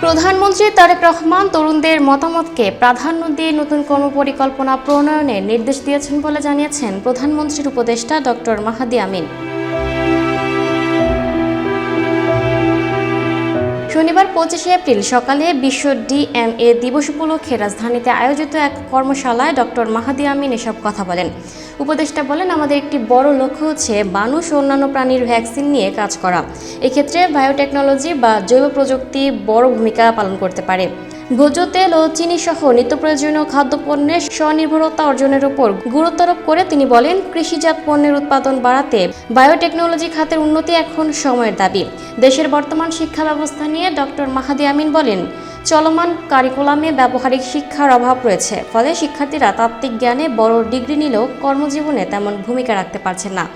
প্রধানমন্ত্রী তারেক রহমান তরুণদের মতামতকে প্রাধান্য দিয়ে নতুন কর্মপরিকল্পনা প্রণয়নের নির্দেশ দিয়েছেন বলে জানিয়েছেন প্রধানমন্ত্রীর উপদেষ্টা ডক্টর মাহাদি আমিন। শনিবার 25 এপ্রিল সকালে বিশ্ব ডিএনএ দিবস উপলক্ষে রাজধানীতে আয়োজিত এক কর্মশালায় ডক্টর মাহাদি আমিন এসব কথা বলেন। উপদেষ্টা বলেন, আমাদের একটি বড় লক্ষ্য হচ্ছে মানুষ ও অন্যান্য প্রাণীর ভ্যাকসিন নিয়ে কাজ করা। এক্ষেত্রে বায়োটেকনোলজি বা জৈব প্রযুক্তি বড় ভূমিকা পালন করতে পারে। ভোজ্য তেল ও চিনি সহ নিত্য প্রয়োজনীয় খাদ্যপণ্যের স্বনির্ভরতা অর্জনের উপর গুরুত্ব আরোপ করে তিনি বলেন, কৃষিজাত পণ্যের উৎপাদন বাড়াতে বায়োটেকনোলজি খাতের উন্নতি এখন সময়ের দাবি। দেশের বর্তমান শিক্ষা ব্যবস্থা নিয়ে ডক্টর মাহাদি আমিন বলেন, চলমান কারিকুলামে ব্যবহারিক শিক্ষার অভাব রয়েছে, ফলে শিক্ষার্থীরা তাত্ত্বিক জ্ঞানে বড় ডিগ্রি নিলেও কর্মজীবনে তেমন ভূমিকা রাখতে পারছেন না।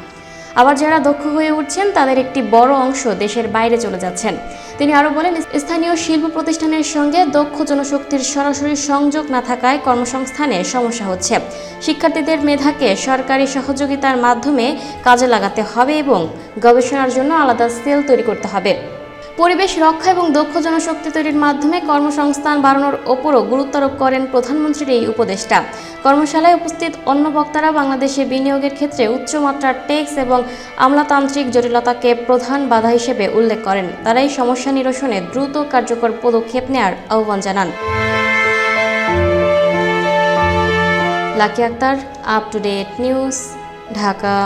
আবার যারা দক্ষ হয়ে উঠছেন তাদের একটি বড় অংশ দেশের বাইরে চলে যাচ্ছেন। তিনি আরও বলেন, স্থানীয় শিল্প প্রতিষ্ঠানের সঙ্গে দক্ষ জনশক্তির সরাসরি সংযোগ না থাকায় কর্মসংস্থানে সমস্যা হচ্ছে। শিক্ষার্থীদের মেধাকে সরকারি সহযোগিতার মাধ্যমে কাজে লাগাতে হবে এবং গবেষণার জন্য আলাদা সেল তৈরি করতে হবে। পরিবেশ রক্ষা এবং দক্ষ জনশক্তি তৈরির মাধ্যমে কর্মসংস্থান বাড়ানোর ওপরও গুরুত্ব আরোপ করেন প্রধানমন্ত্রীর এই উপদেষ্টা। কর্মশালায় উপস্থিত অন্য বক্তারা বাংলাদেশে বিনিয়োগের ক্ষেত্রে উচ্চমাত্রার ট্যাক্স এবং আমলাতান্ত্রিক জটিলতাকে প্রধান বাধা হিসেবে উল্লেখ করেন। তারা এই সমস্যা নিরসনে দ্রুত কার্যকর পদক্ষেপ নেওয়ার আহ্বান জানান। Lucky Akter, up to date news, Dhaka.